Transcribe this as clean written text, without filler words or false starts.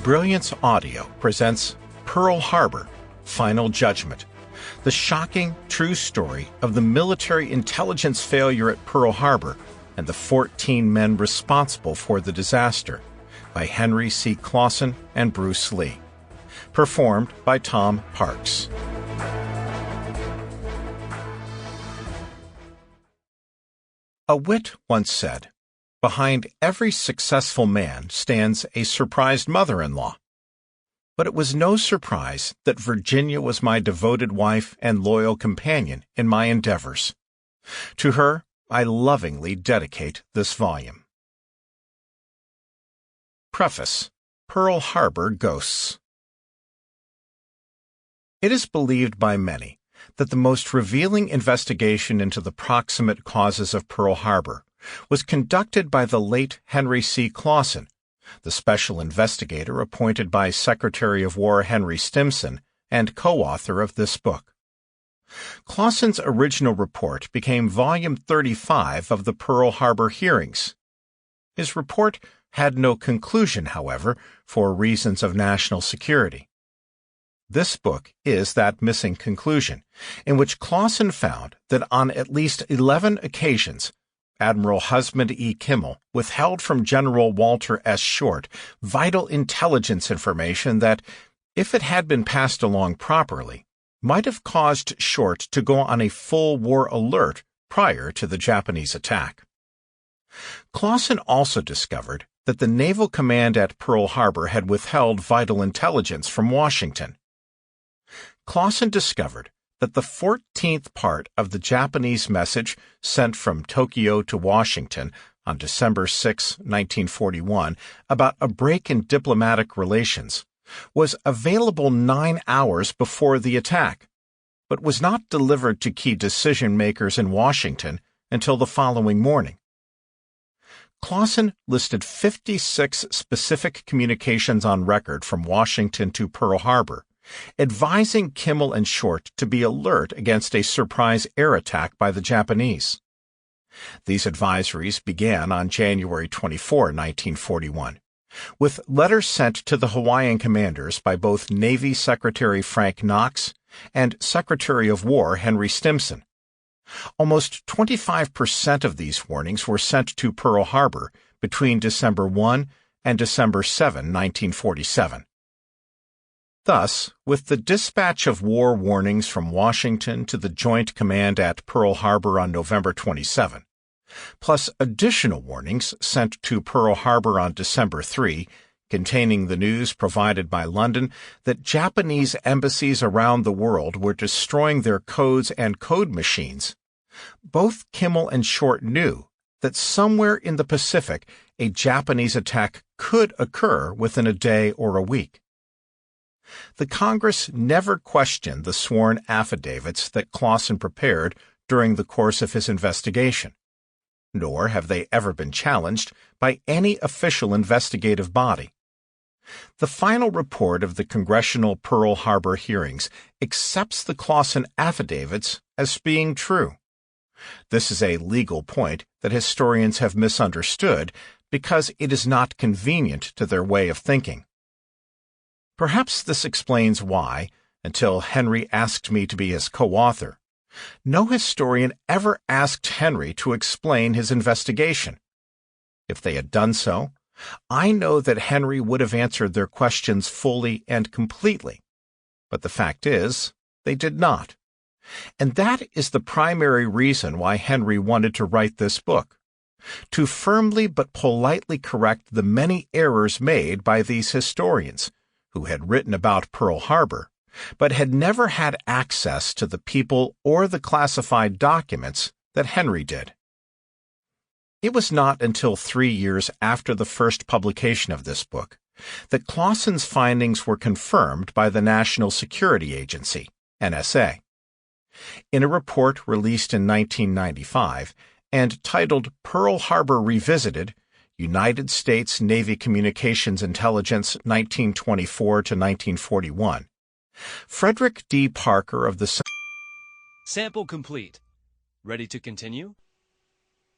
Brilliance Audio presents Pearl Harbor, Final Judgment, the shocking, true story of the military intelligence failure at Pearl Harbor and the 14 men responsible for the disaster, by Henry C. Clausen and Bruce Lee. Performed by Tom Parks. A wit once said, "Behind every successful man stands a surprised mother-in-law." But it was no surprise that Virginia was my devoted wife and loyal companion in my endeavors. To her, I lovingly dedicate this volume. Preface: Pearl Harbor Ghosts. It is believed by many that the most revealing investigation into the proximate causes of Pearl Harbor was conducted by the late Henry C. Clausen, the special investigator appointed by Secretary of War Henry Stimson and co-author of this book. Clausen's original report became Volume 35 of the Pearl Harbor hearings. His report had no conclusion, however, for reasons of national security. This book is that missing conclusion, in which Clausen found that on at least 11 occasions, Admiral Husband E. Kimmel withheld from General Walter S. Short vital intelligence information that, if it had been passed along properly, might have caused Short to go on a full war alert prior to the Japanese attack. Clausen also discovered that the Naval Command at Pearl Harbor had withheld vital intelligence from Washington. Clausen discovered that the 14th part of the Japanese message sent from Tokyo to Washington on December 6, 1941, about a break in diplomatic relations, was available 9 hours before the attack, but was not delivered to key decision-makers in Washington until the following morning. Clausen listed 56 specific communications on record from Washington to Pearl Harbor, advising Kimmel and Short to be alert against a surprise air attack by the Japanese. These advisories began on January 24, 1941, with letters sent to the Hawaiian commanders by both Navy Secretary Frank Knox and Secretary of War Henry Stimson. Almost 25% of these warnings were sent to Pearl Harbor between December 1 and December 7, 1947. Thus, with the dispatch of war warnings from Washington to the Joint Command at Pearl Harbor on November 27, plus additional warnings sent to Pearl Harbor on December 3, containing the news provided by London that Japanese embassies around the world were destroying their codes and code machines, both Kimmel and Short knew that somewhere in the Pacific a Japanese attack could occur within a day or a week. The Congress never questioned the sworn affidavits that Clausen prepared during the course of his investigation, nor have they ever been challenged by any official investigative body. The final report of the Congressional Pearl Harbor hearings accepts the Clausen affidavits as being true. This is a legal point that historians have misunderstood because it is not convenient to their way of thinking. Perhaps this explains why, until Henry asked me to be his co-author, no historian ever asked Henry to explain his investigation. If they had done so, I know that Henry would have answered their questions fully and completely. But the fact is, they did not. And that is the primary reason why Henry wanted to write this book, to firmly but politely correct the many errors made by these historians, who had written about Pearl Harbor, but had never had access to the people or the classified documents that Henry did. It was not until 3 years after the first publication of this book that Clausen's findings were confirmed by the National Security Agency, NSA. In a report released in 1995 and titled Pearl Harbor Revisited, United States Navy Communications Intelligence 1924 to 1941, Frederick D. Parker of the Sample complete. Ready to continue?